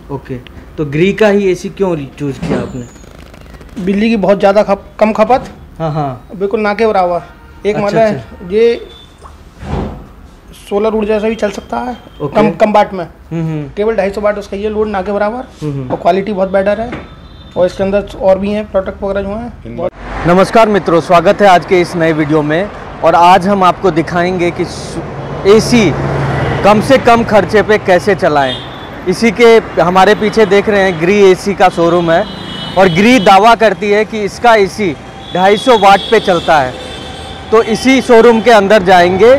Okay, तो ग्री का ही AC क्यों चूज़ किया आपने? बिजली की बहुत ज़्यादा कम खपत, हाँ हाँ, बिल्कुल ना के बराबर। एक अच्छा, मतलब अच्छा। ये सोलर ऊर्जा से भी चल सकता है, ओके। कम वाट में। केवल 250 वाट उसका ये लोड, ना के बराबर, और क्वालिटी बहुत बेटर है। और इसके अंदर और भी हैं प्रोडक्ट वगैरह जो हैं। नमस्कार मित्रों, स्वागत है आज के इस नए वीडियो में। और आज हम आपको दिखाएंगे कि एसी कम से कम खर्चे पे कैसे चलाएं। इसी के हमारे पीछे देख रहे हैं ग्री एसी का शोरूम है, और ग्री दावा करती है कि इसका एसी 250 वाट पे चलता है। तो इसी शोरूम के अंदर जाएंगे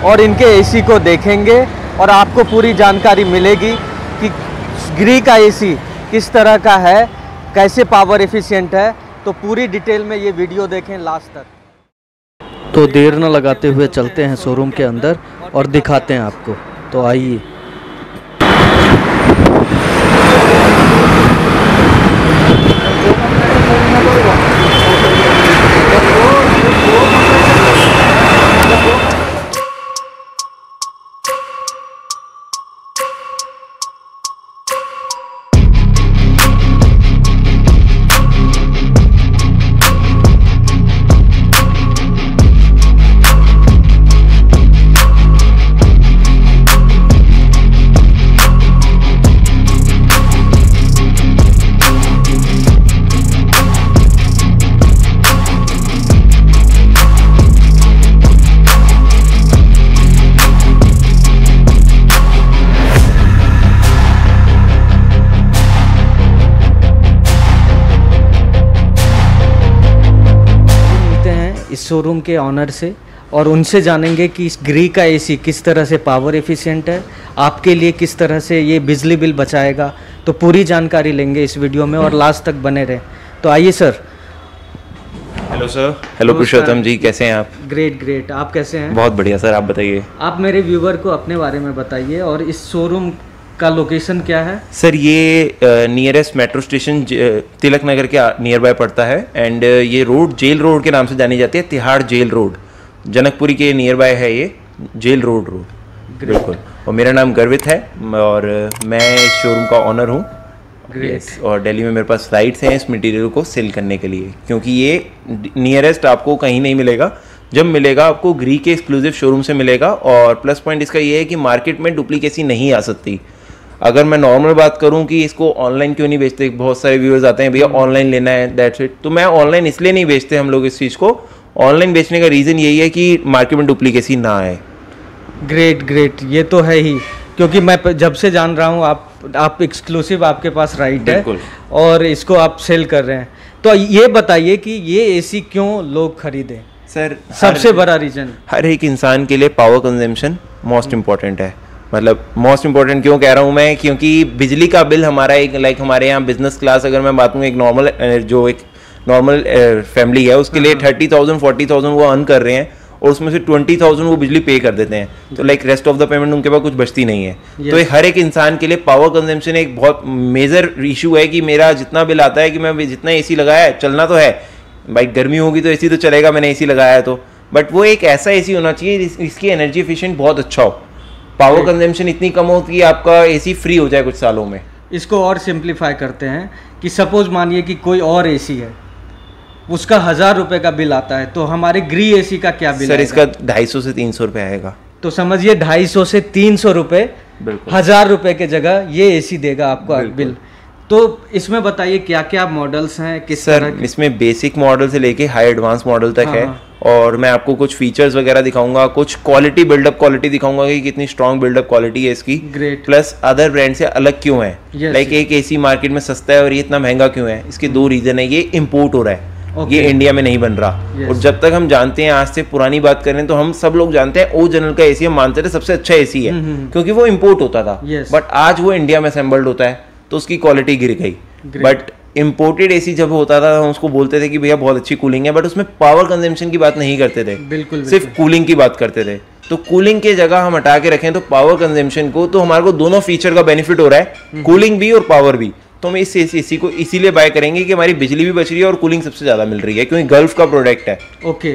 और इनके एसी को देखेंगे और आपको पूरी जानकारी मिलेगी कि ग्री का एसी किस तरह का है, कैसे पावर एफिशिएंट है। तो पूरी डिटेल में ये वीडियो देखें लास्ट तक। तो देर न लगाते हुए चलते हैं शोरूम के अंदर और दिखाते हैं आपको। तो आइए। इस शोरूम के ऑनर से और उनसे जानेंगे कि इस ग्री का एसी किस तरह से पावर एफिशिएंट है, आपके लिए किस तरह से ये बिजली बिल बचाएगा। तो पूरी जानकारी लेंगे इस वीडियो में और लास्ट तक बने रहें। तो आइए सर। Hello sir. हेलो पुरुषोत्तम जी, कैसे हैं आप? ग्रेट ग्रेट, आप कैसे हैं? बहुत बढ़िया सर, आप बताइए। आप मेरे व्यूवर को अपने बारे में बताइए और इस शोरूम का लोकेशन क्या है? सर ये nearest metro station Tilak Nagar के नियर बाय पड़ता है। एंड ये रोड जेल रोड के नाम से जानी जाती है, तिहाड़ जेल रोड, जनकपुरी के नियर बाय है ये जेल रोड। बिल्कुल। और मेरा नाम गर्वित है और मैं इस शोरूम का ऑनर हूँ। यस, और दिल्ली में मेरे पास राइट्स हैं इस मटेरियल को सेल करने के लिए, क्योंकि ये नियरेस्ट आपको कहीं नहीं मिलेगा। जब मिलेगा आपको ग्री के एक्सक्लूसिव शोरूम से मिलेगा। और प्लस पॉइंट इसका ये है कि मार्केट में डुप्लीकेसी नहीं आ सकती। अगर मैं नॉर्मल बात करूं कि इसको ऑनलाइन क्यों नहीं बेचते, बहुत सारे व्यूअर्स आते हैं भैया ऑनलाइन लेना है, दैट्स इट। तो मैं ऑनलाइन इसलिए नहीं बेचते हम लोग इस चीज़ को। ऑनलाइन बेचने का रीज़न यही है कि मार्केट में डुप्लीकेसी ना आए। ग्रेट ग्रेट, ये तो है ही, क्योंकि मैं जब से जान रहा हूँ आप एक्सक्लूसिव, आपके पास राइट है और इसको आप सेल कर रहे हैं। तो ये बताइए कि ये एसी क्यों लोग खरीदें? सर सबसे बड़ा रीज़न, हर एक इंसान के लिए पावर कंजम्पशन मोस्ट इम्पॉर्टेंट है। मतलब मोस्ट इंपॉर्टेंट क्यों कह रहा हूँ मैं, क्योंकि बिजली का बिल हमारा एक हमारे यहाँ बिजनेस क्लास, अगर मैं बात करूँ एक नॉर्मल फैमिली है, उसके लिए 30,000 40,000 वो अर्न कर रहे हैं और उसमें से 20,000 वो बिजली पे कर देते हैं। तो रेस्ट ऑफ द पेमेंट उनके पास कुछ बचती नहीं है। तो हर एक इंसान के लिए पावर कंजम्पशन एक बहुत मेजर इशू है कि मेरा जितना बिल आता है कि मैं जितना एसी लगाया है, चलना तो है भाई, गर्मी होगी तो एसी तो चलेगा, मैंने एसी लगाया है तो, बट वो एक ऐसा एसी होना चाहिए इसकी एनर्जी एफिशिएंट बहुत अच्छा हो, पावर कंजम्पशन इतनी कम हो कि आपका एसी फ्री हो जाए कुछ सालों में। इसको और सिंप्लीफाई करते हैं कि सपोज मानिए कि कोई और एसी है, उसका 1000 रुपये का बिल आता है, तो हमारे ग्री एसी का क्या बिल सर? इसका 250 से 300 रुपये आएगा। तो समझिए 250 से 300 रुपये, 1000 रुपये के जगह ये एसी देगा आपको बिल। तो इसमें बताइए क्या क्या मॉडल्स हैं, किस तरह के? इसमें बेसिक मॉडल से लेके हाई एडवांस मॉडल तक है। और मैं आपको कुछ फीचर्स वगैरह दिखाऊंगा, कुछ क्वालिटी बिल्डअप क्वालिटी दिखाऊंगा कि कितनी स्ट्रॉन्ग बिल्डअप क्वालिटी है इसकी। ग्रेट। प्लस अदर ब्रांड से अलग क्यों है, एक एसी मार्केट में सस्ता है और ये इतना महंगा क्यों है। इसके दो रीजन है, ये इम्पोर्ट हो रहा है, ये इंडिया में नहीं बन रहा। और जब तक हम जानते हैं, आज से पुरानी बात करें तो हम सब लोग जानते हैं ओ जनरल का एसी हम मानते थे सबसे अच्छा एसी है, क्योंकि वो इम्पोर्ट होता था। बट आज वो इंडिया में असेंबल्ड होता है तो उसकी क्वालिटी गिर गई। बट इम्पोर्टेड एसी जब होता था हम उसको बोलते थे कि भैया बहुत अच्छी कूलिंग है, बट उसमें पावर कंजम्पशन की बात नहीं करते थे, बिल्कुल सिर्फ कूलिंग की बात करते थे। तो कूलिंग के जगह हम हटा के रखें तो पावर कंजम्पशन को, तो हमारे को दोनों फीचर का बेनिफिट हो रहा है, कूलिंग भी और पावर भी। तो हम इस एसी को इसीलिए बाय करेंगे कि हमारी बिजली भी बच रही है और कूलिंग सबसे ज्यादा मिल रही है, क्योंकि गल्फ का प्रोडक्ट है। ओके,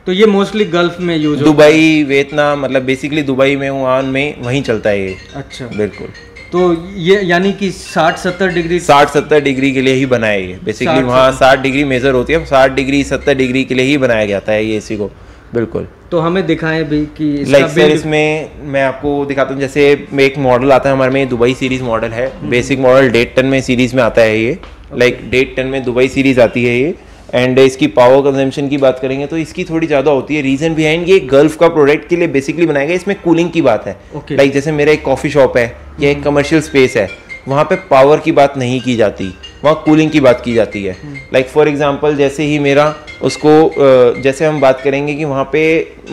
तो ये मोस्टली गल्फ में यूज होता है? दुबई, वियतनाम, मतलब बेसिकली दुबई में, वहाँ में वहीं चलता है ये। अच्छा, बिल्कुल। तो ये यानी कि 60-70 डिग्री 60-70 डिग्री के लिए ही बनाया है ये बेसिकली। वहाँ 60 डिग्री मेजर होती है, 60 डिग्री 70 डिग्री के लिए ही बनाया जाता है ये एसी को। बिल्कुल। तो हमें दिखाएं भी कि लाइक सर इसमें मैं आपको दिखाता हूँ, जैसे एक मॉडल आता है हमारे में, दुबई सीरीज मॉडल है। बेसिक मॉडल 1.5 टन में सीरीज में आता है ये। लाइक 1.5 टन में दुबई सीरीज आती है ये। एंड इसकी पावर कंजम्पशन की बात करेंगे तो इसकी थोड़ी ज़्यादा होती है। रीज़न बिहाइंड ये गल्फ का प्रोडक्ट के लिए बेसिकली बनाया गया। इसमें कूलिंग की बात है। लाइक जैसे मेरा एक कॉफ़ी शॉप है या एक कमर्शियल स्पेस है, वहाँ पे पावर की बात नहीं की जाती, वहाँ कूलिंग की बात की जाती है। लाइक फॉर एग्जांपल जैसे ही मेरा उसको जैसे हम बात करेंगे कि वहाँ पे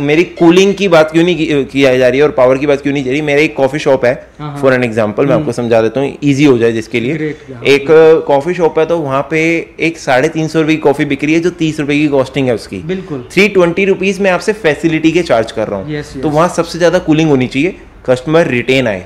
मेरी कूलिंग की बात क्यों नहीं की जा रही है और पावर की बात क्यों नहीं जा रही। मेरा एक कॉफ़ी शॉप है, फॉर एन एग्जांपल मैं आपको समझा देता हूँ ईजी हो जाए जिसके लिए। एक कॉफ़ी शॉप है तो वहाँ पे एक 350 रुपये की कॉफ़ी बिक रही है जो 30 रुपये की कॉस्टिंग है उसकी। बिल्कुल 320 रुपीज़ मैं आपसे फैसिलिटी के चार्ज कर रहा हूँ। तो वहाँ सबसे ज़्यादा कूलिंग होनी चाहिए, कस्टमर रिटेन आए।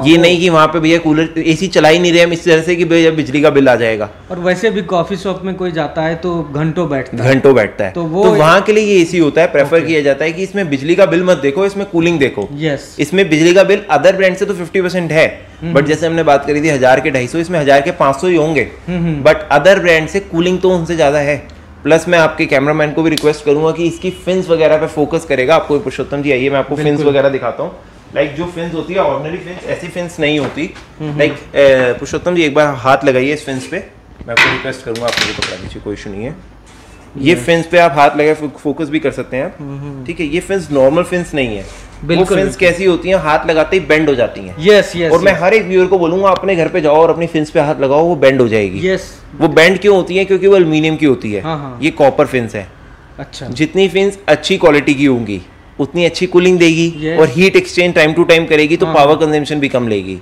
ये नहीं कि वहाँ पे भैया कूलर एसी चला ही नहीं रहे हम इस तरह से कि भैया बिजली का बिल आ जाएगा। और वैसे भी कॉफी शॉप में कोई जाता है तो घंटों बैठता है। तो वहाँ के लिए ये एसी होता है, प्रेफर किया जाता है कि इसमें बिजली का बिल मत देखो, इसमें कूलिंग देखो। यस, इसमें बिजली का बिल अदर ब्रांड से तो 50% है, बट जैसे हमने बात करी थी 1000 के 250, इसमें 1000 के 500 ही होंगे, बट अदर ब्रांड से कूलिंग तो उनसे ज्यादा है। प्लस मैं आपके कैमरामैन को भी रिक्वेस्ट करूंगा कि इसकी फिन्स वगैरह पे फोकस करेगा। आपको पुरुषोत्तम जी आइए मैं आपको फिन्स वगैरह दिखाता हूँ। लाइक जो फिन्स होती है ऑर्डिनरी फिन्स, ऐसी फिन्स नहीं होती। लाइक पुरुषोत्तम जी एक बार हाथ लगाइए इस फिन्स पे, मैं आपको रिक्वेस्ट करूंगा, आप मुझे पकड़ा दीजिए, कोई इशू नहीं है। ये फिन्स पे आप हाथ लगा फोकस भी कर सकते हैं आप, ठीक है। ये फिन्स नॉर्मल फिन्स नहीं है। वो फिन्स कैसी होती हैं, हाथ लगाते ही बेंड हो जाती हैं। Yes yes. और मैं हर एक व्यूअर को बोलूंगा अपने घर पे जाओ और अपनी फिन्स पे हाथ लगाओ, वो बेंड हो जाएगी। यस। वो बेंड क्यों होती है? क्योंकि वो एल्यूमिनियम की होती है। ये कॉपर फिन्स है। अच्छा। जितनी फिन्स अच्छी क्वालिटी की होंगी उतनी अच्छी कूलिंग देगी और heat exchange time to time करेगी, तो पावर कंजम्पशन भी कम लेगी।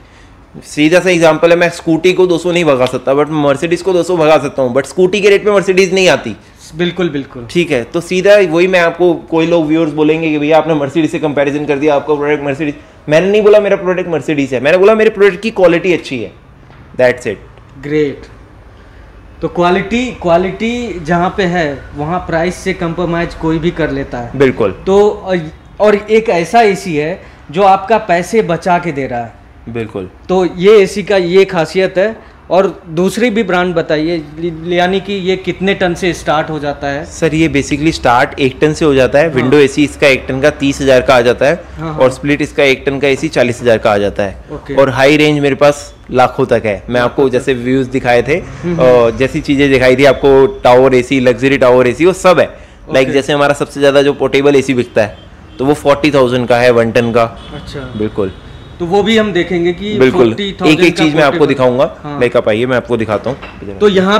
सीधा सा एग्जांपल है, मैं स्कूटी को 200 नहीं भगा सकता, बट मर्सिडीज को 200 भगा सकता हूँ, बट स्कूटी के रेट में मर्सिडीज नहीं आती। बिल्कुल बिल्कुल ठीक है। तो सीधा वही मैं आपको, कोई लोग व्यूअर्स बोलेंगे कि भैया आपने मर्सिडीज से कंपैरिजन कर दिया, आपका प्रोडक्ट मर्सिडीज। मैंने नहीं बोला मेरा प्रोडक्ट मर्सिडीज है, मैंने बोला मेरे प्रोडक्ट की क्वालिटी अच्छी है, दैट्स इट। ग्रेट। तो क्वालिटी जहाँ पे है वहाँ प्राइस से कंप्रोमाइज कोई भी कर लेता है। बिल्कुल। तो और एक ऐसा एसी है जो आपका पैसे बचा के दे रहा है। बिल्कुल। तो ये एसी का ये खासियत है। और दूसरी भी ब्रांड बताइए, यानी कि ये कितने टन से स्टार्ट हो जाता है? सर ये बेसिकली स्टार्ट 1 टन से हो जाता है। विंडो एसी इसका 1 टन का 30,000 का आ जाता है। और स्प्लिट इसका 1 टन का एसी 40,000 का आ जाता है। और हाई रेंज मेरे पास लाखों तक है। मैं आपको जैसे व्यूज दिखाए थे और जैसी चीजें दिखाई थी आपको, tower AC, luxury tower AC, वो सब है। लाइक जैसे हमारा सबसे ज्यादा जो पोर्टेबल एसी बिकता है तो वो 40,000 का है, 1 टन का। अच्छा। बिल्कुल। तो वो भी हम देखेंगे कि बिल्कुल एक एक चीज मैं आपको दिखाऊंगा। लाइक आप आइए मैं आपको दिखाता हूँ। तो यहाँ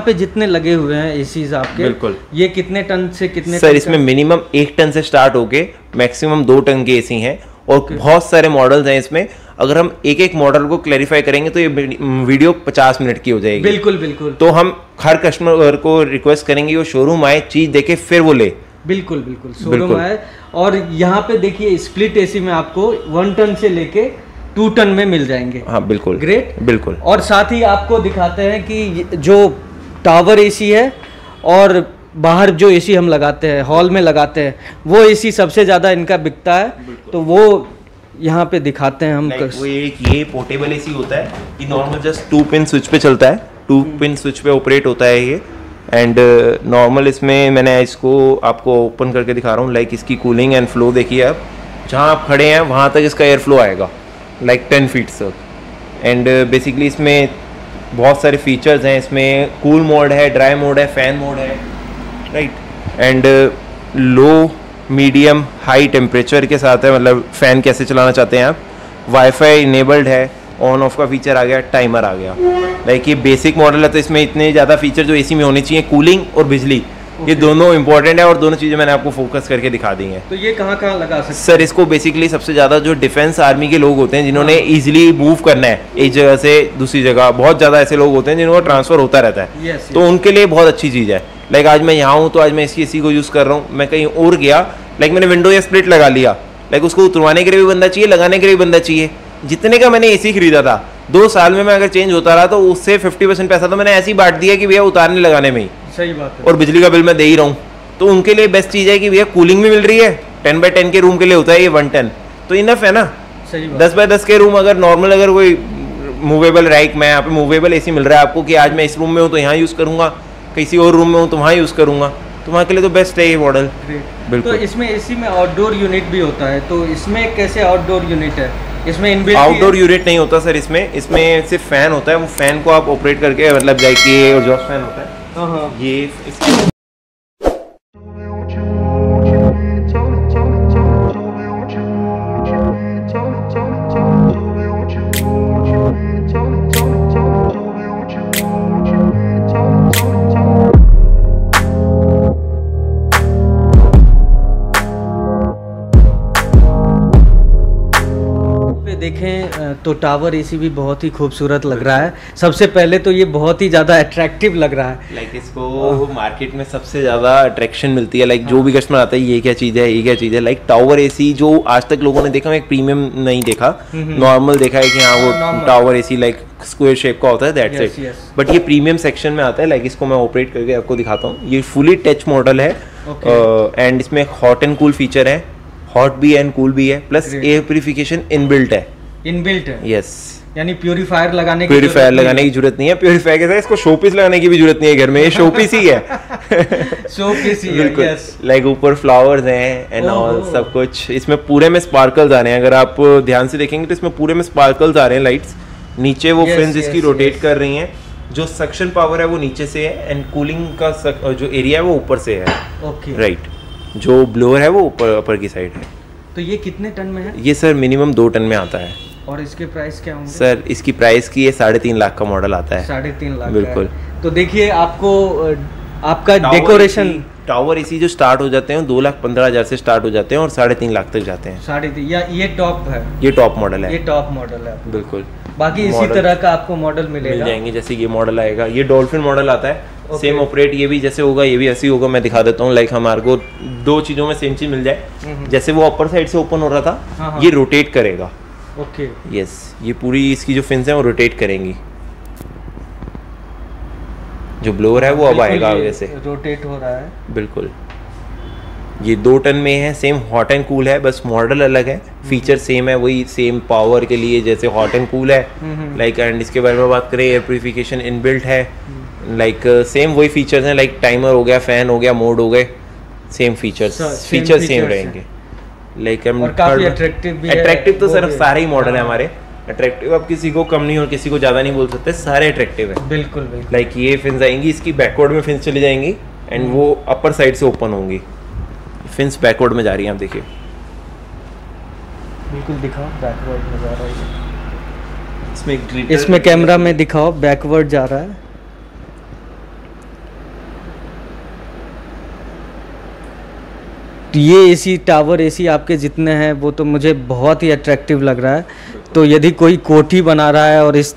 पे जितने लगे हुए हैं एसीज आपके, बिल्कुल, ये कितने टन से कितने? सर इसमें मिनिमम 1 टन से स्टार्ट होके मैक्सिमम 2 टन के एसी हैं और बहुत सारे मॉडल्स हैं इसमें। अगर हम एक एक मॉडल को क्लैरिफाई करेंगे तो ये वीडियो 50 मिनट की हो जाएगी। बिल्कुल बिल्कुल। तो हम हर कस्टमर को रिक्वेस्ट करेंगे वो शोरूम आए, चीज देखे, फिर वो ले। बिल्कुल बिल्कुल, शोरूम आए। और यहाँ पे देखिए स्प्लिट एसी में आपको 1 टन से लेके 2 टन में मिल जाएंगे। हाँ बिल्कुल। ग्रेट। बिल्कुल। और साथ ही आपको दिखाते हैं कि जो टावर एसी है और बाहर जो एसी हम लगाते हैं, हॉल में लगाते हैं, वो एसी सबसे ज़्यादा इनका बिकता है। तो वो यहाँ पे दिखाते हैं हम। वो ये पोर्टेबल एसी होता है, ये नॉर्मल जस्ट 2 पिन स्विच पे चलता है, 2 पिन स्विच पे ऑपरेट होता है ये। एंड नॉर्मल इसमें मैंने इसको आपको ओपन करके दिखा रहा हूँ। लाइक इसकी कूलिंग एंड फ्लो देखिए आप, जहाँ आप खड़े हैं वहाँ तक इसका एयर फ्लो आएगा, लाइक 10 फीट तक। एंड बेसिकली इसमें बहुत सारे फीचर्स हैं। इसमें कूल मोड है, ड्राई मोड है, फैन मोड है, right. And low, medium, high temperature के साथ है, मतलब फ़ैन कैसे चलाना चाहते हैं आप। वाईफाई इनेबल्ड है, ऑन ऑफ का फीचर आ गया, टाइमर आ गया। लाइक ये बेसिक मॉडल है तो इसमें इतने ज़्यादा फीचर जो एसी में होने चाहिए, कूलिंग और बिजली, ये दोनों इंपॉर्टेंट है और दोनों चीज़ें मैंने आपको फोकस करके दिखा दी हैं। तो ये कहाँ लगा सकते हैं? सर इसको बेसिकली सबसे ज़्यादा जो डिफेंस आर्मी के लोग होते हैं जिन्होंने ईजिली मूव करना है एक जगह से दूसरी जगह, बहुत ज़्यादा ऐसे लोग होते हैं जिनको ट्रांसफ़र होता रहता है, तो उनके लिए बहुत अच्छी चीज़ है। लाइक आज मैं यहाँ हूँ तो आज मैं इसकी एसी को यूज़ कर रहा हूँ, मैं कहीं और गया, लाइक मैंने विंडो या स्प्लिट लगा लिया, लाइक उसको उतरवाने के लिए भी बंदा चाहिए, लगाने के लिए भी बंदा चाहिए। जितने का मैंने एसी खरीदा था 2 साल में मैं अगर चेंज होता रहा तो उससे 50% पैसा तो मैंने ऐसे ही बांट दिया कि भैया उतारने लगाने में ही। सही बात है। और बिजली का बिल मैं दे ही रहा हूँ, तो उनके लिए बेस्ट चीज़ है कि भैया कूलिंग भी मिल रही है। 10 बाय 10 के रूम के लिए होता है ये 1 टन, तो इनफ है ना। सही बात। 10 बाय 10 के रूम अगर नॉर्मल अगर कोई मूवेबल रैक में यहाँ पे मूवेबल एसी मिल रहा है आपको कि आज मैं इस रूम में हूँ तो यहाँ यूज़ करूँगा, किसी और रूम में हूँ तो वहाँ यूज़ करूँगा, तो वहाँ के लिए तो बेस्ट है ये मॉडल। बिल्कुल। तो इसमें एसी में आउटडोर यूनिट भी होता है, तो इसमें कैसे आउटडोर यूनिट है? इसमें इनबिल्ट आउटडोर यूनिट नहीं होता सर, इसमें सिर्फ फैन होता है, वो फैन को आप ऑपरेट करके मतलब लाइक ये एग्जॉस्ट फैन होता है, ये इसके देखें तो टावर एसी भी बहुत ही खूबसूरत लग रहा है। सबसे पहले तो ये बहुत ही ज़्यादा अट्रैक्टिव लग रहा है। लाइक इसको मार्केट में सबसे ज़्यादा अट्रैक्शन मिलती है, लाइक जो भी कस्टमर आता है ये क्या चीज़ है, ये क्या चीज़ है। लाइक टावर एसी जो आज तक लोगों ने देखा, एक प्रीमियम नहीं देखा, नॉर्मल देखा है कि हाँ वो tower AC like square shape का होता है, दैट्स इट। बट ये प्रीमियम सेक्शन में आता है। लाइक इसको मैं ऑपरेट करके आपको दिखाता हूँ। ये फुली टच मॉडल है एंड इसमें हॉट एंड कूल फीचर है, हॉट भी एंड कूल भी है, प्लस एयर प्यूरिफिकेशन इनबिल्ट है। इनबिल्ट है, यस। यानी प्यूरीफायर लगाने की जरूरत नहीं है। प्यूरीफायर के साथ इसको शोपीस लगाने की भी जरूरत नहीं है घर में, ये शोपीस ही है। शोपीस ही बिल्कुल। है, यस। लाइक ऊपर फ्लावर्स हैं एंड ऑल सब कुछ। इसमें पूरे में स्पार्कल्स आ रहे हैं, अगर आप ध्यान से देखेंगे तो इसमें पूरे में स्पार्कल्स आ रहे हैं, लाइट्स। नीचे वो फिन्स इसकी रोटेट कर रही हैं, जो सक्शन पावर है वो नीचे से है एंड कूलिंग का जो एरिया है वो ऊपर से है। Okay, right. जो ब्लोअर है वो ऊपर की साइड है। तो ये कितने टन में है? ये सर मिनिमम 2 टन में आता है। और इसके प्राइस क्या होंगे? सर इसकी प्राइस की ये 3.5 लाख का मॉडल आता है। 3.5 लाख? बिल्कुल। तो देखिए आपको आपका डेकोरेशन टावर एसी जो स्टार्ट हो जाते हैं 2,15,000 से स्टार्ट हो जाते हैं और 3.5 लाख तक जाते हैं। 3.5, या ये टॉप है? ये टॉप मॉडल है। ये टॉप मॉडल है, बिल्कुल। बाकी इसी तरह का आपको मॉडल मिल जाएंगे। जैसे ये मॉडल आएगा, ये डॉल्फिन मॉडल आता है। सेम ऑपरेट ये भी जैसे होगा, ये भी ऐसे ही होगा। मैं दिखा देता हूँ। लाइक हमारे को 2 चीज़ों में सेम चीज़ मिल जाए। जैसे वो अपर साइड से ओपन हो रहा था, ये रोटेट करेगा। Okay, yes. ये पूरी इसकी जो फिन्स हैं वो रोटेट करेंगी। जो ब्लोअर है वो अब आएगा आगे से, रोटेट हो रहा है। बिल्कुल। ये 2 टन में है, सेम हॉट एंड कूल है, बस मॉडल अलग है, फीचर सेम है, वही सेम पावर के लिए जैसे हॉट एंड कूल है। लाइक एंड इसके बारे में बात करें, एयर प्यूरिफिकेशन इनबिल्ट है। लाइक सेम वही फीचर्स हैं, लाइक टाइमर हो गया, फैन हो गया, मोड हो गए, सेम फीचर्स सेम रहेंगे। लाइक काफी अट्रैक्टिव भी है। अट्रैक्टिव तो सर सारे ही मॉडल है हमारे अट्रैक्टिव। अब किसी को कम नहीं और किसी को ज़्यादा नहीं बोल सकते, सारे अट्रैक्टिव है। बिल्कुल बिल्कुल। लाइक ये फिन्स आएंगी, इसकी बैकवर्ड में फिन्स चली जाएंगी एंड वो अपर साइड से ओपन होंगी। फिन्स बैकवर्ड में जा रही हैं, आप देखिए। बिल्कुल दिखाओ, बैकवर्ड में जा रहा है। इसमें इसमें कैमरा में दिखाओ, बैकवर्ड जा रहा है। तो ये एसी, टावर एसी आपके जितने हैं वो तो मुझे बहुत ही अट्रैक्टिव लग रहा है। तो यदि कोई कोठी बना रहा है और इस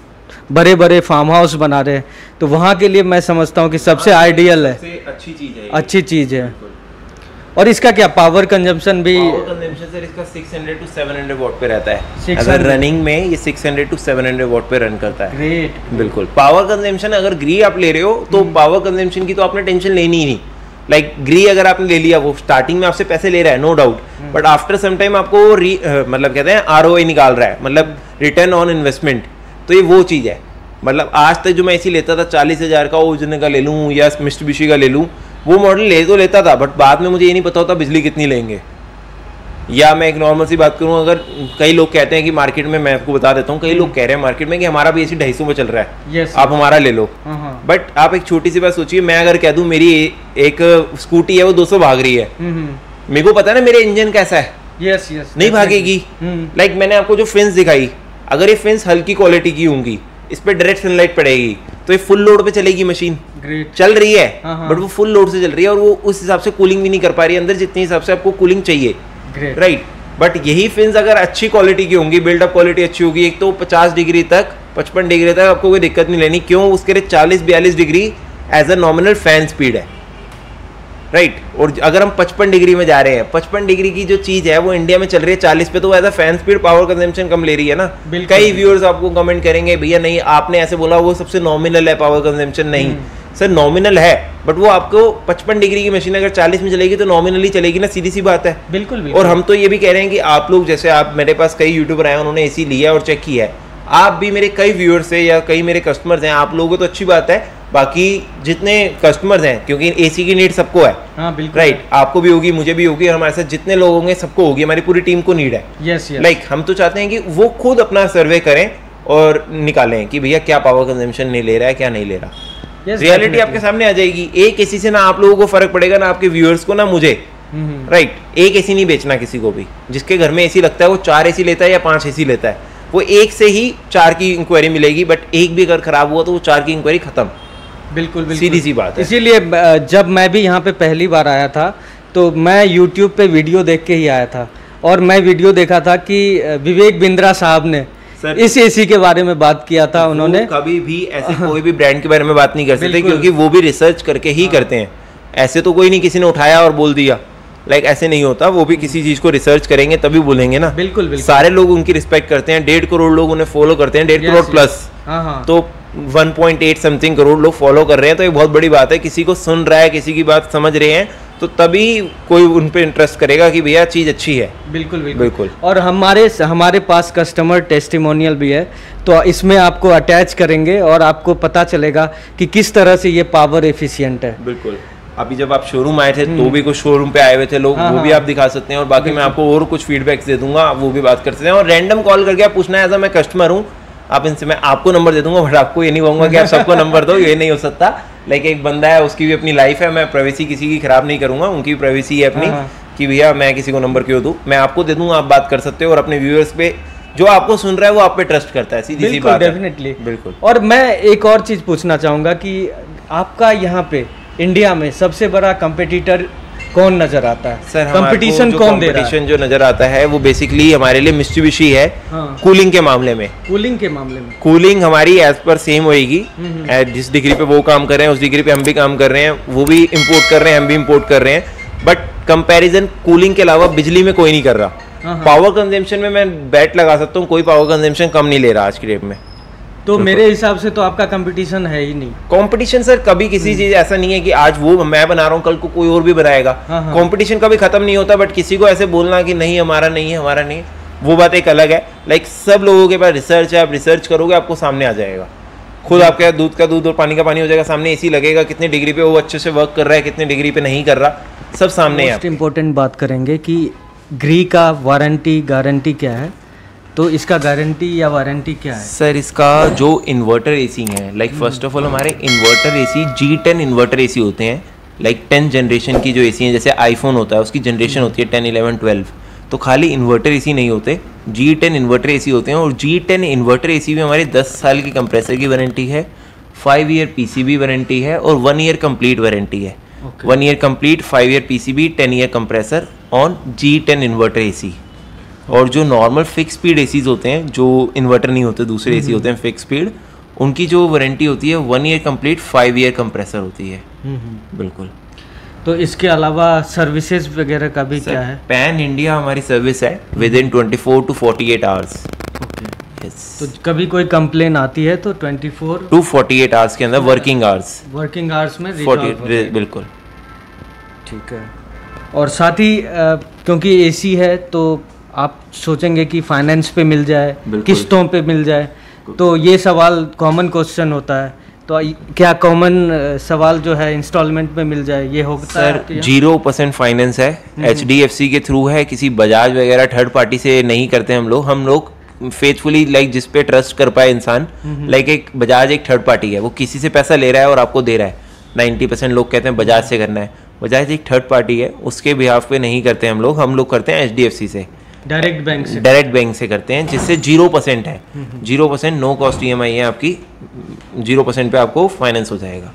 बड़े बड़े फार्म हाउस बना रहे हैं तो वहाँ के लिए मैं समझता हूँ कि सबसे आइडियल है, अच्छी चीज़ है, अच्छी चीज़ है। और इसका क्या पावर कंजम्पशन भी? पावर कंजम्पशन सर इसका 600 to 700 वॉट पे रहता है। अगर रनिंग में ये 600 to 700 वॉट पे रन करता है। ग्रेट। बिल्कुल। पावर कंजम्पशन अगर ग्री आप ले रहे हो तो पावर कंजम्पशन की तो आपने टेंशन लेनी ही नहीं। लाइक ग्री अगर आपने ले लिया, वो स्टार्टिंग में आपसे पैसे ले रहा है, no doubt, but after some time आपको मतलब कहते हैं ROI निकाल रहा है, मतलब रिटर्न ऑन इन्वेस्टमेंट। तो ये वो चीज़ है। मतलब आज तक जो मैं ऐसी लेता था 40,000 का ओजन का ले लूँ या मित्सुबिशी का ले लूँ, वो मॉडल ले तो लेता था, बट बाद में मुझे ये नहीं पता होता बिजली कितनी लेंगे। या मैं एक नॉर्मल सी बात करूँ, अगर कई लोग कहते हैं कि मार्केट में, मैं आपको बता देता हूँ, कई लोग कह रहे हैं मार्केट में कि हमारा भी ऐसी 250 में चल रहा है, yes, आप हमारा ले लो। बट आप एक छोटी सी बात सोचिए, मैं अगर कह दूँ मेरी एक स्कूटी है वो 200 भाग रही है, मेरे को पता है ना मेरे इंजन कैसा है, यस यस, नहीं भागेगी। लाइक मैंने आपको जो फिन्स दिखाई, अगर ये फिन्स हल्की क्वालिटी की होंगी, इस पे डायरेक्ट सनलाइट पड़ेगी तो ये फुल लोड पे चलेगी मशीन। ग्रेट। चल रही है बट वो फुल लोड से चल रही है और वो उस हिसाब से कूलिंग भी नहीं कर पा रही है अंदर जितने हिसाब से आपको कूलिंग चाहिए। ग्रेट। राइट। बट यही फिन्स अगर अच्छी क्वालिटी की होंगी, बिल्डअप क्वालिटी अच्छी होगी, एक तो 50 डिग्री तक 55 डिग्री तक आपको कोई दिक्कत नहीं लेनी। क्यों? उसके लिए 40-42 degree as a nominal fan speed है। राइट। और अगर हम 55 डिग्री में जा रहे हैं, 55 डिग्री की जो चीज है वो इंडिया में चल रही है 40 पे, तो as a fan speed power consumption कम ले रही है ना। कई व्यूअर्स आपको कमेंट करेंगे भैया नहीं आपने ऐसे बोला वो सबसे नॉमिनल है पावर कंजम्पशन। नहीं, सर नॉमिनल है, बट वो आपको 55 डिग्री की मशीन अगर 40 में चलेगी तो नॉमिनली चलेगी ना, सीधी सी बात है। बिल्कुल। और हम तो ये भी कह रहे हैं कि आप लोग, जैसे आप, मेरे पास कई यूट्यूबर आए उन्होंने एसी लिया और चेक किया है, आप भी मेरे कई व्यूअर्स हैं या कई मेरे कस्टमर्स हैं, आप लोगों को तो अच्छी बात है, बाकी जितने कस्टमर्स हैं, क्योंकि एसी की नीड सबको है, हाँ बिल्कुल, राइट, आपको भी होगी, मुझे भी होगी, और हमारे साथ जितने लोग होंगे सबको होगी, हमारी पूरी टीम को नीड है। Yes yes. लाइक हम तो चाहते हैं कि वो खुद अपना सर्वे करें और निकालें कि भैया क्या पावर कंजम्पशन नहीं ले रहा है, क्या नहीं ले रहा। रियलिटी आपके सामने आ जाएगी। एक एसी से ना आप लोगों को फर्क पड़ेगा, ना आपके व्यूअर्स को, ना मुझे, राइट। एक एसी नहीं बेचना किसी को भी। जिसके घर में एसी लगता है वो 4 एसी लेता है या 5 एसी लेता है, वो एक से ही 4 की इंक्वायरी मिलेगी, बट एक भी अगर खराब हुआ तो वो 4 की इंक्वायरी खत्म। बिल्कुल बिल्कुल, सीधी सी बात है। इसीलिए जब मैं भी यहाँ पे पहली बार आया था तो मैं यूट्यूब पे वीडियो देख के ही आया था, और मैं वीडियो देखा था कि विवेक बिंद्रा साहब ने इस एसी के बारे में बात किया था। उन्होंने कभी भी ऐसे कोई भी ब्रांड के बारे में बात नहीं कर सकते, क्योंकि वो भी रिसर्च करके ही करते हैं। ऐसे तो कोई नहीं किसी ने उठाया और बोल दिया, लाइक ऐसे नहीं होता। वो भी किसी चीज को रिसर्च करेंगे तभी बोलेंगे ना। बिल्कुल बिल्कुल। सारे लोग उनकी रिस्पेक्ट करते हैं, 1.5 करोड़ लोग उन्हें फॉलो करते हैं, 1.5 करोड़ प्लस, तो 1.8 समथिंग करोड़ लोग फॉलो कर रहे हैं, तो ये बहुत बड़ी बात है। किसी को सुन रहा है, किसी की बात समझ रहे हैं, तो तभी कोई उन पे इंटरेस्ट करेगा कि भैया चीज़ अच्छी है। बिल्कुल बिल्कुल बिल्कुल। और हमारे पास कस्टमर टेस्टिमोनियल भी है, तो इसमें आपको अटैच करेंगे और आपको पता चलेगा कि किस तरह से ये पावर एफिशिएंट है। बिल्कुल। अभी जब आप शोरूम आए थे तो भी कुछ शोरूम पे आए हुए थे लोग, वो भी आप दिखा सकते हैं, और बाकी मैं आपको और कुछ फीडबैक्स दे दूंगा, वो भी बात कर सकते हैं। और रैंडम कॉल करके आप पूछना है, ऐसा मैं कस्टमर हूँ, आप इनसे, मैं आपको नंबर दे दूंगा, बट आपको ये नहीं कहूँगा कि आप सबको नंबर दो, ये नहीं हो सकता। लाइक एक बंदा है, उसकी भी अपनी लाइफ है, मैं प्राइवेसी किसी की खराब नहीं करूंगा, उनकी प्राइवेसी है अपनी, कि भैया मैं किसी को नंबर क्यों दूं। मैं आपको दे दूंगा, आप बात कर सकते हो, और अपने व्यूअर्स पे, जो आपको सुन रहा है वो आप पे ट्रस्ट करता है, सीधी सी बात है। डेफिनेटली, बिल्कुल। और मैं एक और चीज़ पूछना चाहूँगा कि आपका यहाँ पे इंडिया में सबसे बड़ा कंपटीटर कौन नजर आता है? सर कंपटीशन कौन दे रहा है? कंपटीशन जो नजर आता है वो बेसिकली हमारे लिए मित्सुबिशी है। कूलिंग के मामले में, कूलिंग हमारी एज पर सेम होएगी। जिस डिग्री पे वो काम कर रहे हैं उस डिग्री पे हम भी काम कर रहे हैं, वो भी इंपोर्ट कर रहे हैं, हम भी इंपोर्ट कर रहे हैं, बट कंपैरिजन कूलिंग के अलावा बिजली में कोई नहीं कर रहा। पावर कंजम्पशन में मैं बैट लगा सकता हूँ, कोई पावर कंजम्पशन कम नहीं ले रहा आज की डेट में। तो मेरे हिसाब से तो आपका कंपटीशन है ही नहीं। कंपटीशन सर कभी किसी चीज ऐसा नहीं है कि आज वो मैं बना रहा हूँ कल को कोई और भी बनाएगा। कंपटीशन कभी खत्म नहीं होता, बट किसी को ऐसे बोलना कि नहीं हमारा नहीं है, हमारा नहीं, वो बात एक अलग है। लाइक सब लोगों के पास रिसर्च है, आप रिसर्च करोगे आपको सामने आ जाएगा, खुद आपके दूध का दूध और पानी का पानी हो जाएगा सामने। एसी लगेगा कितने डिग्री पे वो अच्छे से वर्क कर रहा है, कितने डिग्री पे नहीं कर रहा, सब सामने है। मोस्ट इम्पोर्टेंट बात करेंगे कि ग्री का वारंटी गारंटी क्या है, तो इसका गारंटी या वारंटी क्या है? सर इसका जो इन्वर्टर एसी है, लाइक फर्स्ट ऑफ ऑल हमारे inverter AC G10 inverter AC होते हैं। लाइक 10 जनरेशन की जो एसी है, जैसे आईफोन होता है उसकी जनरेशन होती है 10, 11, 12, तो खाली इन्वर्टर एसी नहीं होते, G10 इन्वर्टर एसी होते हैं। और G10 इन्वर्टर एसी में हमारी 10 साल की कंप्रेसर की वारंटी है, 5 ईयर PCB वारंटी है, और 1 ईयर कंप्लीट वारंटी है। 1 year complete, 5 year PCB, 10 year compressor on G10 inverter AC. और जो नॉर्मल फिक्स स्पीड एसीज होते हैं, जो इन्वर्टर नहीं होते, दूसरे एसी होते हैं फिक्स स्पीड, उनकी जो वारंटी होती है 1 ईयर कंप्लीट, 5 ईयर कंप्रेसर होती है। बिल्कुल। तो इसके अलावा सर्विसेज वगैरह का भी क्या है? पैन इंडिया हमारी सर्विस है विद इन 24 to 48 आवर्स। तो कभी कोई कंप्लेन आती है तो 24 to 48 आवर्स के अंदर वर्किंग आवर्स में 48, बिल्कुल ठीक है। और साथ ही क्योंकि एसी है तो आप सोचेंगे कि फाइनेंस पे मिल जाए, किस्तों पे मिल जाए, तो ये सवाल कॉमन क्वेश्चन होता है। तो क्या कॉमन सवाल जो है इंस्टॉलमेंट में मिल जाए, ये होता है? सर 0% फाइनेंस है, HDFC के थ्रू है, किसी बजाज वगैरह थर्ड पार्टी से नहीं करते हम लोग फेथफुली, लाइक जिस पे ट्रस्ट कर पाए इंसान। लाइक एक बजाज एक थर्ड पार्टी है, वो किसी से पैसा ले रहा है और आपको दे रहा है। 90% लोग कहते हैं बजाज से करना है, बजाज एक थर्ड पार्टी है, उसके बिहाफ पे नहीं करते हम लोग करते हैं HDFC से, डायरेक्ट बैंक से करते हैं, जिससे 0% है, 0% नो कॉस्ट EMI है आपकी, 0% पे आपको फाइनेंस हो जाएगा,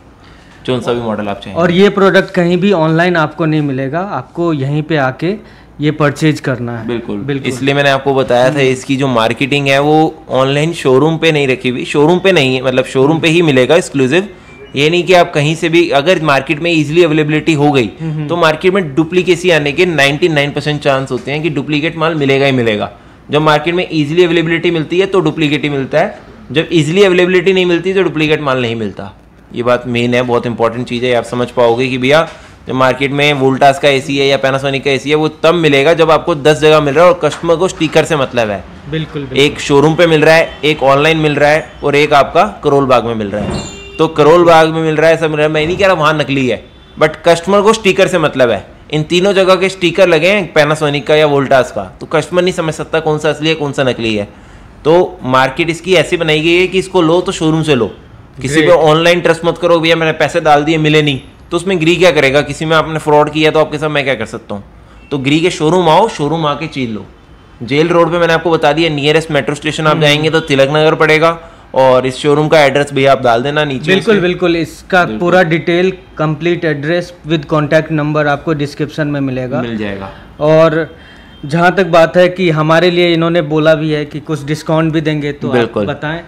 जो सा भी मॉडल आप चाहें। और ये प्रोडक्ट कहीं भी ऑनलाइन आपको नहीं मिलेगा, आपको यहीं पे आके ये परचेज करना है। बिल्कुल। इसलिए मैंने आपको बताया था इसकी जो मार्केटिंग है वो ऑनलाइन शोरूम पे नहीं रखी हुई, शोरूम पे नहीं है, मतलब शोरूम पे ही मिलेगा एक्सक्लूसिव। ये नहीं कि आप कहीं से भी, अगर मार्केट में इजीली अवेलेबिलिटी हो गई तो मार्केट में डुप्लीकेसी आने के 99% चांस होते हैं कि डुप्लीकेट माल मिलेगा ही मिलेगा। जब मार्केट में इजीली अवेलेबिलिटी मिलती है तो डुप्लीकेट ही मिलता है, जब इजीली अवेलेबिलिटी नहीं मिलती तो डुप्लीकेट माल नहीं मिलता। ये बात मेन है, बहुत इंपॉर्टेंट चीज़ है। आप समझ पाओगे कि भैया जब मार्केट में वोल्टास का एसी है या पैनासोनिक का एसी है वो तब मिलेगा जब आपको 10 जगह मिल रहा है और कस्टमर को स्टिकर से मतलब है। बिल्कुल। एक शोरूम पे मिल रहा है, एक ऑनलाइन मिल रहा है और एक आपका करोल बाग में मिल रहा है। तो करोल बाग में मिल रहा है, सब मिल रहा है, मैं नहीं कह रहा वहाँ नकली है, बट कस्टमर को स्टिकर से मतलब है। इन तीनों जगह के स्टिकर लगे हैं पैनासोनिक का या वोल्टास का, तो कस्टमर नहीं समझ सकता कौन सा असली है कौन सा नकली है। तो मार्केट इसकी ऐसी बनाई गई है कि इसको लो तो शोरूम से लो, किसी पे ऑनलाइन ट्रस्ट मत करो। भैया मैंने पैसे डाल दिए मिले नहीं, तो उसमें ग्री क्या करेगा? किसी में आपने फ्रॉड किया तो आपके साथ मैं क्या कर सकता हूँ? तो ग्री के शोरूम आओ, शोरूम आके चीज लो। जेल रोड पे मैंने आपको बता दिया, नियरेस्ट मेट्रो स्टेशन आप जाएंगे तो तिलक नगर पड़ेगा, और इस शोरूम का एड्रेस भैया आप डाल देना नीचे। बिल्कुल बिल्कुल, इसका पूरा detail complete address with contact number आपको डिस्क्रिप्शन में मिल जाएगा। और जहाँ तक बात है कि हमारे लिए इन्होंने बोला भी है कि कुछ डिस्काउंट भी देंगे, तो आप बताएं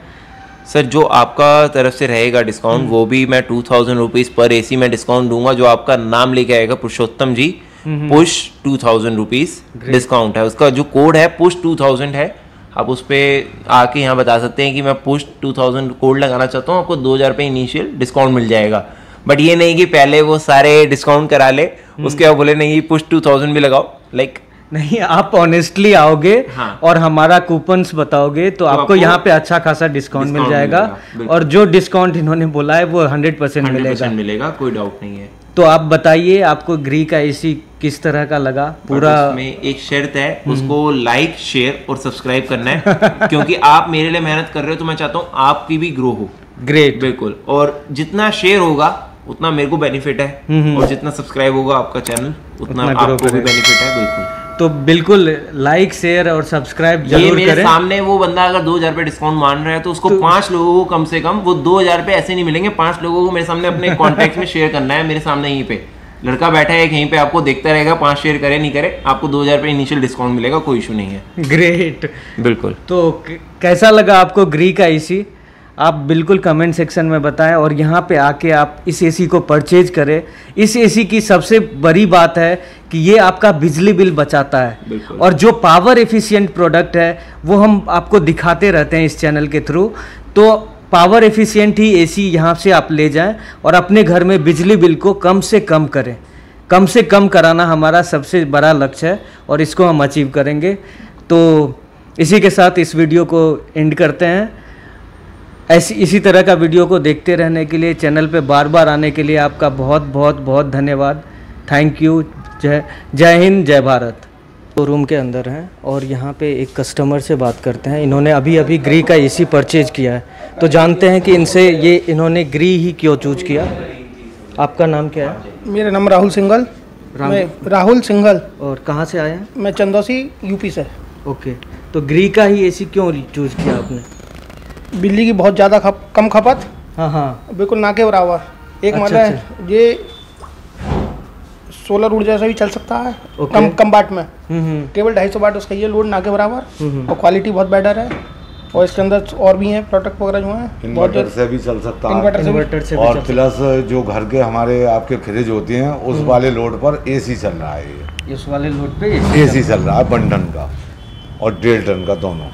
सर। जो आपका तरफ से रहेगा डिस्काउंट वो भी मैं 2000 रुपीज़ पर एसी में डिस्काउंट दूंगा। जो आपका नाम लेके आएगा पुरुषोत्तम जी, पुश 2000 रुपीज़ डिस्काउंट है। उसका जो कोड है पुश 2000 है, आप उस पर आके यहाँ बता सकते हैं कि मैं पुश 2000 कोड लगाना चाहता हूँ, आपको 2000 रुपये इनिशियल डिस्काउंट मिल जाएगा। बट ये नहीं कि पहले वो सारे डिस्काउंट करा ले उसके बाद बोले नहीं पुश 2000 भी लगाओ, लाइक नहीं, आप ऑनेस्टली आओगे और हमारा कूपन्स बताओगे तो आपको यहाँ पे अच्छा खासा डिस्काउंट मिल जाएगा। और जो डिस्काउंट इन्होंने बोला है वो 100% मिलेगा, कोई डाउट नहीं है। तो आप बताइए आपको ग्री का एसी किस तरह का लगा पूरा? उसमें एक शर्त है, उसको लाइक शेयर और सब्सक्राइब करना है क्योंकि आप मेरे लिए मेहनत कर रहे हो, तो मैं चाहता हूँ आपकी भी ग्रो हो। ग्रेट, बिल्कुल। और जितना शेयर होगा उतना मेरे को बेनिफिट है, और जितना सब्सक्राइब होगा आपका चैनल उतना आपको भी बेनिफिट है। बिल्कुल, तो बिल्कुल लाइक शेयर और सब्सक्राइब जरूर मेरे करें। सामने वो बंदा अगर 2000 रुपये डिस्काउंट मान रहा है तो उसको 5 लोगों को कम से कम वो 2000 रुपये ऐसे नहीं मिलेंगे। 5 लोगों को मेरे सामने अपने कॉन्टेक्ट में शेयर करना है, मेरे सामने यहीं पे लड़का बैठा है यहीं पे, आपको देखता रहेगा, 5 शेयर करे नहीं करे आपको 2000 रुपये इनिशियल डिस्काउंट मिलेगा, कोई इशू नहीं है। ग्रेट, बिल्कुल। तो कैसा लगा आपको ग्री का एसी? आप बिल्कुल कमेंट सेक्शन में बताएं और यहाँ पे आके आप इस एसी को परचेज करें। इस एसी की सबसे बड़ी बात है कि ये आपका बिजली बिल बचाता है, और जो पावर एफिशिएंट प्रोडक्ट है वो हम आपको दिखाते रहते हैं इस चैनल के थ्रू। तो पावर एफिशिएंट ही एसी यहाँ से आप ले जाएं और अपने घर में बिजली बिल को कम से कम करें। कम से कम कराना हमारा सबसे बड़ा लक्ष्य है और इसको हम अचीव करेंगे। तो इसी के साथ इस वीडियो को एंड करते हैं। इसी तरह का वीडियो को देखते रहने के लिए, चैनल पे बार बार आने के लिए आपका बहुत बहुत बहुत धन्यवाद। Thank you. जय हिंद, जय भारत। तो रूम के अंदर हैं और यहाँ पे एक कस्टमर से बात करते हैं। इन्होंने अभी ग्री का एसी परचेज किया है, तो जानते हैं कि इनसे इन्होंने ग्री ही क्यों चूज किया। आपका नाम क्या है? मेरा नाम राहुल सिंघल। राहुल सिंघल। और कहाँ से आए हैं? मैं चंदौसी यूपी से। ओके, तो ग्री का ही एसी क्यों चूज किया आपने? बिजली की बहुत ज़्यादा कम खपत। हाँ, बिल्कुल ना के बराबर। एक मतलब ये सोलर ऊर्जा से भी चल सकता है, कम वाट में। केवल 250 वाट उसका ये लोड ना के बराबर, और क्वालिटी बहुत बेटर है। और इसके अंदर और भी हैं प्रोडक्ट वगैरह जो हैं, इन्वर्टर से भी चल सकता है, इन्वर्टर से और प्लस जो घर के हमारे आपके फ्रिज होती हैं उस वाले लोड पर एसी चल रहा है। ये इस वाले लोड पे एसी चल रहा है 1 टन का और 1.5 टन का दोनों।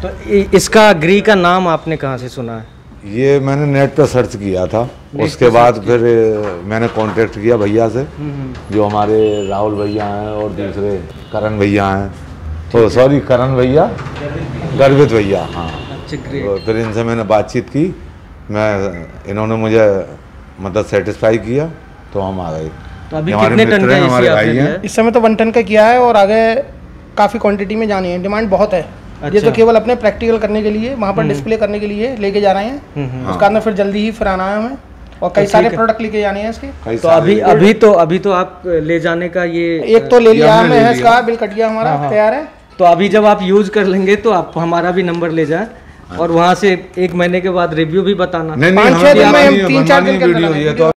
तो इसका ग्री का नाम आपने कहाँ से सुना है? ये मैंने नेट पे सर्च किया था, उसके बाद फिर मैंने कांटेक्ट किया भैया से, जो हमारे राहुल भैया हैं और दूसरे करण भैया हैं, तो सॉरी करण भैया, गर्वित भैया। हाँ, तो फिर इनसे मैंने बातचीत की, इन्होंने मुझे मतलब सेटिस्फाई किया, तो हम आ गए। तो अभी कितने टन का हमारे भाई हैं? इस समय तो 1 टन का किया है और आगे काफ़ी क्वांटिटी में जानी है, डिमांड बहुत है। ये तो केवल अपने प्रैक्टिकल करने के लिए, वहाँ पर डिस्प्ले करने के लिए लेके जा रहे हैं। उसका अंदर फिर जल्दी ही फिर आना है हमें, और कई सारे प्रोडक्ट लेके जाने हैं इसके। तो अभी तो आप ले जाने का ये एक तो ले लिया हमने, इसका बिल कट गया हमारा, तैयार है। तो अभी जब आप यूज कर लेंगे तो आप हमारा भी नंबर ले जाएं और वहाँ से 1 महीने के बाद रिव्यू भी बताना। 5-6 दिन में, 3-4 दिन के अंदर।